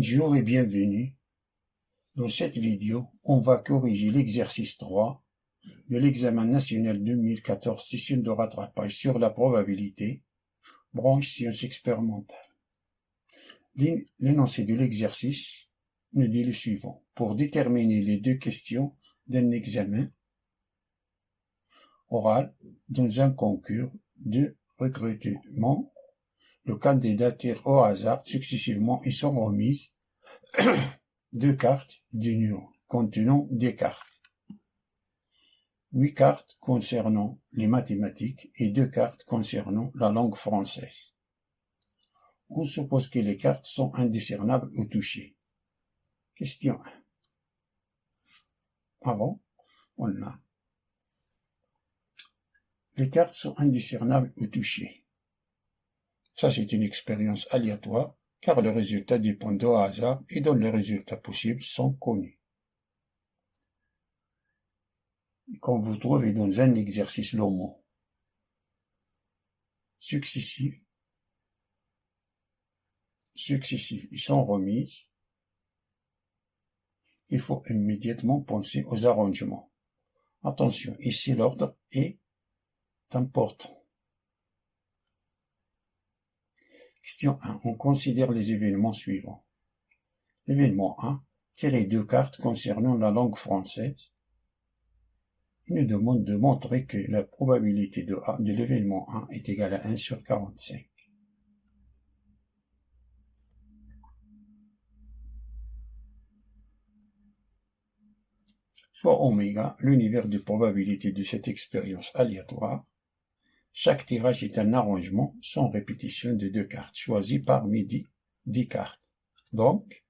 Bonjour et bienvenue. Dans cette vidéo, on va corriger l'exercice 3 de l'examen national 2014 session de rattrapage sur la probabilité, branche sciences expérimentales. L'énoncé de l'exercice nous dit le suivant. Pour déterminer les deux questions d'un examen oral dans un concours de recrutement, le candidat tire au hasard successivement et sont remises deux cartes d'union contenant des cartes. 8 cartes concernant les mathématiques et 2 cartes concernant la langue française. On suppose que les cartes sont indiscernables au toucher. Question 1. Avant, on a. Les cartes sont indiscernables au toucher. Ça, c'est une expérience aléatoire, car le résultat dépend au hasard et dont les résultats possibles sont connus. Quand vous trouvez dans un exercice le mot successif, ils sont remises, il faut immédiatement penser aux arrangements. Attention, ici l'ordre est important. Question 1. On considère les événements suivants. Événement 1. Tirer 2 cartes concernant la langue française. Il nous demande de montrer que la probabilité de l'événement 1 est égale à 1 sur 45. Soit oméga, l'univers de probabilité de cette expérience aléatoire. Chaque tirage est un arrangement sans répétition de 2 cartes, choisies parmi 10 cartes. Donc,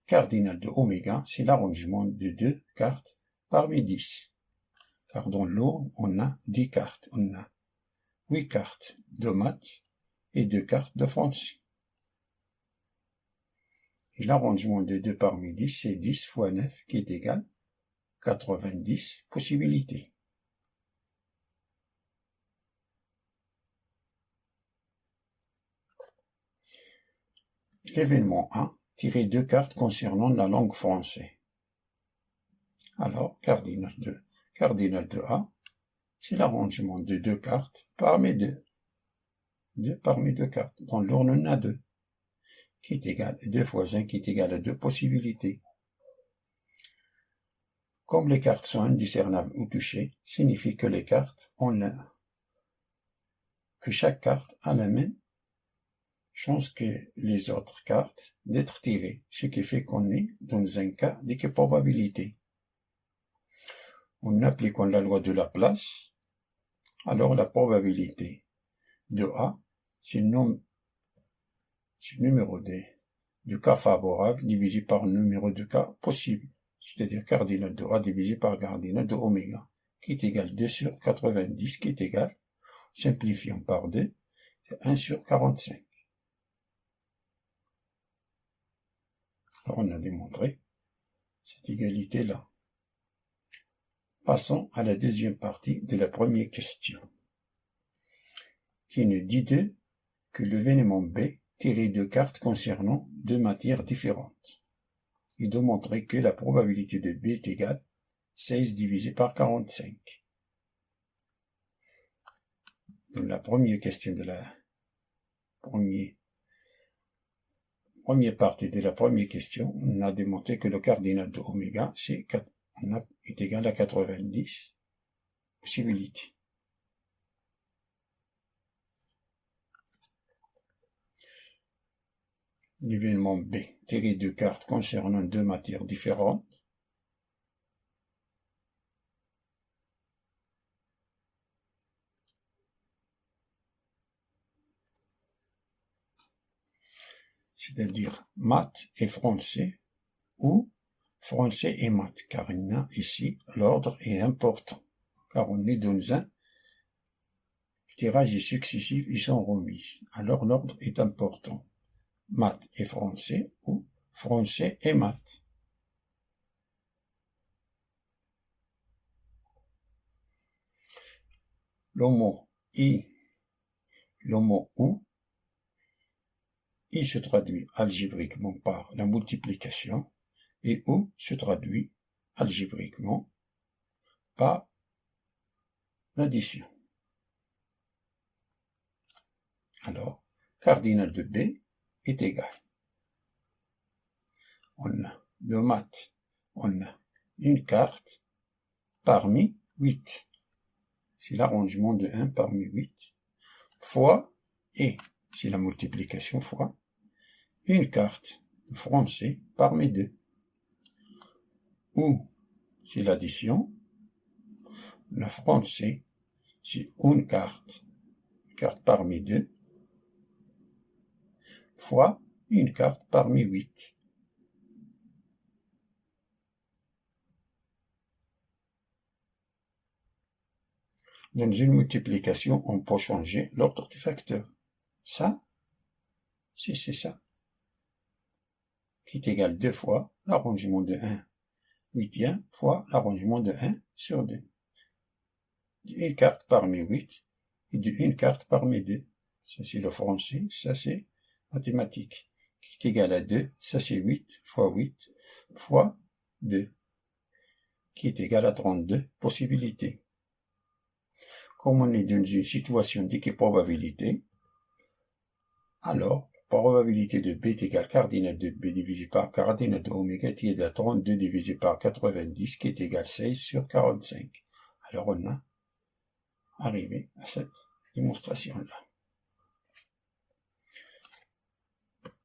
cardinal de oméga, c'est l'arrangement de 2 cartes parmi 10. Car dans l'ordre, on a 10 cartes. On a 8 cartes de maths et 2 cartes de français. Et l'arrangement de 2 parmi 10, c'est 10 fois 9 qui est égal à 90 possibilités. L'événement 1, tirer 2 cartes concernant la langue française. Alors, cardinal de A, c'est l'arrangement de 2 cartes parmi 2. 2 parmi 2 cartes. Dans l'ordre, on a 2, qui est égal à 2 fois 1, qui est égal à 2 possibilités. Comme les cartes sont indiscernables ou touchées, signifie que les cartes que chaque carte a la même chance que les autres cartes d'être tirées, ce qui fait qu'on est dans un cas d'équiprobabilité. En appliquant la loi de Laplace, alors la probabilité de A, c'est le numéro de cas favorables divisé par le numéro de cas possibles, c'est-à-dire cardinal de A divisé par cardinal de oméga, qui est égal à 2 sur 90, qui est égal, simplifiant par 2, c'est 1 sur 45. Alors on a démontré cette égalité-là. Passons à la deuxième partie de la première question, qui nous dit que l'événement B tirer 2 cartes concernant 2 matières différentes. Et de montrer que la probabilité de B est égale à 16 divisé par 45. Dans la première question de la première partie de la première question, on a démontré que le cardinal de oméga est égal à 90 possibilités. L'événement B, tirer 2 cartes concernant 2 matières différentes. C'est-à-dire maths et français, ou français et maths, car il y a ici, l'ordre est important, car on est dans un tirage successif, ils sont remis. Alors l'ordre est important. Maths et français, ou français et maths. Le mot i, le mot ou, I se traduit algébriquement par la multiplication et O se traduit algébriquement par l'addition. Alors, cardinal de B est égal. On a de maths, on a une carte parmi 8. C'est l'arrangement de 1 parmi 8, fois, et c'est la multiplication fois, une carte de français parmi 2. Ou, c'est l'addition, le français, c'est une carte parmi 2, fois une carte parmi 8. Dans une multiplication, on peut changer l'ordre du facteur. Ça, c'est ça, qui est égal 2 fois l'arrangement de 1 huitième fois l'arrangement de 1 sur 2. Une carte parmi 8 et une carte parmi 2. Ça, c'est le français, ça, c'est mathématique. Qui est égal à 2, ça, c'est 8 fois 2, qui est égal à 32 possibilités. Comme on est dans une situation d'équiprobabilité, alors, probabilité de B est égale cardinal de B divisé par cardinal de oméga qui est égal à 32 divisé par 90 qui est égal à 16 sur 45. Alors on a arrivé à cette démonstration-là.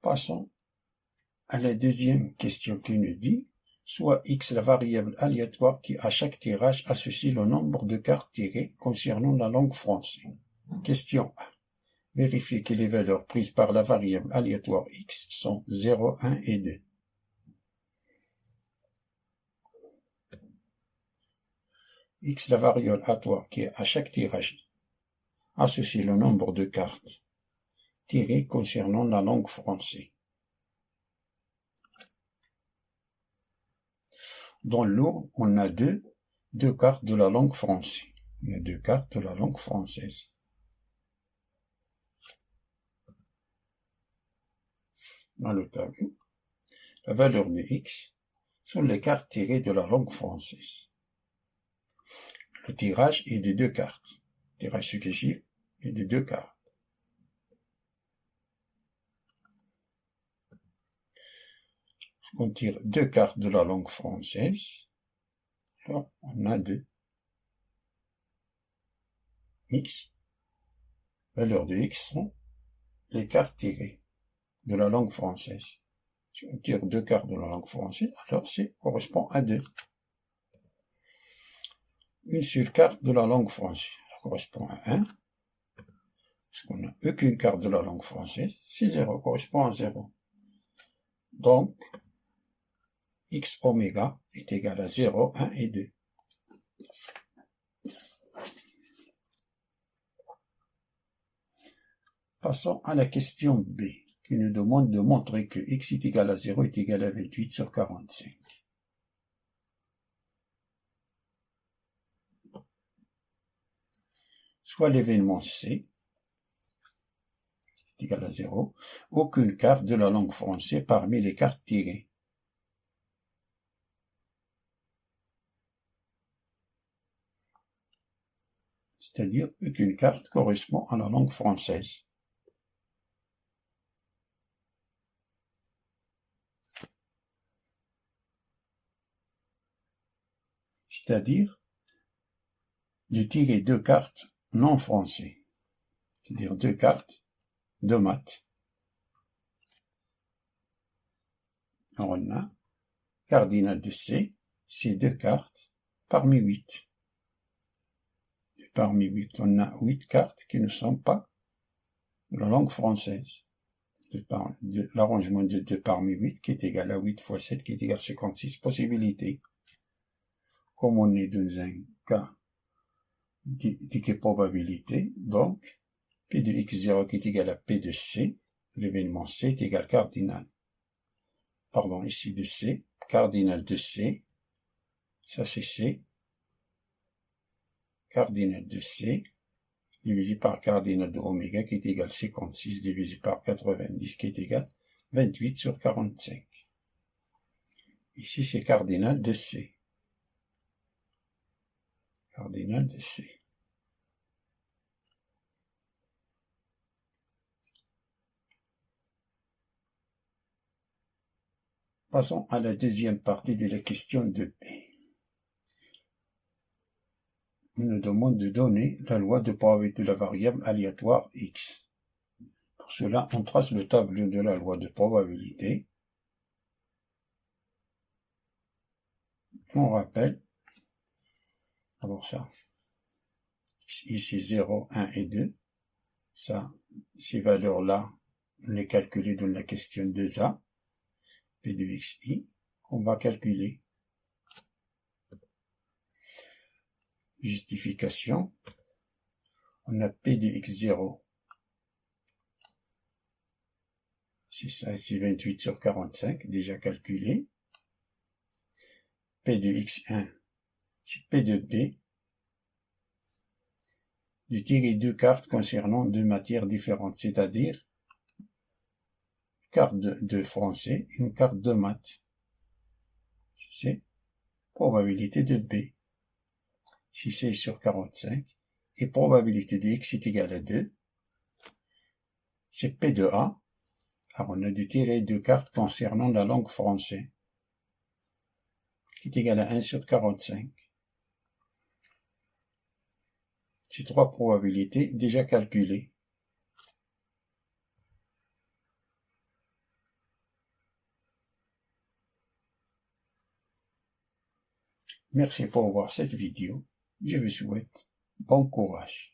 Passons à la deuxième question qui nous dit soit x la variable aléatoire qui à chaque tirage associe le nombre de cartes tirées concernant la langue française. Question A. Vérifiez que les valeurs prises par la variable aléatoire x sont 0, 1 et 2. X la variable aléatoire qui à chaque tirage associe le nombre de cartes tirées concernant la langue française. Dans l'eau, on a deux cartes de la langue française. On a 2 cartes de la langue française. Dans le tableau, la valeur de x sont les cartes tirées de la langue française. Le tirage est de 2 cartes. Le tirage successif est de 2 cartes. On tire 2 cartes de la langue française. Alors, on a 2 x. Valeur de x sont les cartes tirées de la langue française. Si on tire 2 cartes de la langue française, alors ça correspond à 2. Une seule carte de la langue française, ça correspond à 1. Parce qu'on n'a aucune carte de la langue française, c'est 0, correspond à 0. Donc, x oméga est égal à 0, 1 et 2. Passons à la question B, qui nous demande de montrer que x est égal à 0 est égal à 28 sur 45. Soit l'événement C, c'est égal à 0, aucune carte de la langue française parmi les cartes tirées. C'est-à-dire aucune carte correspond à la langue française. C'est-à-dire de tirer 2 cartes non français. C'est-à-dire 2 cartes de maths. Alors on a cardinal de C, c'est 2 cartes parmi 8. Et parmi 8, on a 8 cartes qui ne sont pas de la langue française. L'arrangement de 2 parmi 8 qui est égal à 8 fois 7 qui est égal à 56 possibilités. Comme on est dans un cas d'équiprobabilité, donc P de x0 qui est égal à P de C, l'événement C est égal cardinal. Pardon, ici de C, cardinal de C, ça c'est C, cardinal de C, divisé par cardinal de oméga qui est égal 56 divisé par 90 qui est égal 28 sur 45. Ici, c'est cardinal de C. Cardinal de C. Passons à la deuxième partie de la question de B. On nous demande de donner la loi de probabilité de la variable aléatoire X. Pour cela, on trace le tableau de la loi de probabilité. On rappelle, alors ça, ici 0, 1 et 2. Ça, ces valeurs-là, on les calculées dans la question 2A, P de XI, qu'on va calculer. Justification, on a P de X0, c'est ça, c'est 28 sur 45, déjà calculé. P de X1, c'est P de B, de tirer deux cartes concernant deux matières différentes, c'est-à-dire carte de français et une carte de maths. C'est probabilité de B. Si c'est sur 45, et probabilité de X est égale à 2, c'est P de A. Alors on a dû tirer deux cartes concernant la langue française, qui est égale à 1 sur 45. Ces trois probabilités déjà calculées. Merci pour voir cette vidéo. Je vous souhaite bon courage.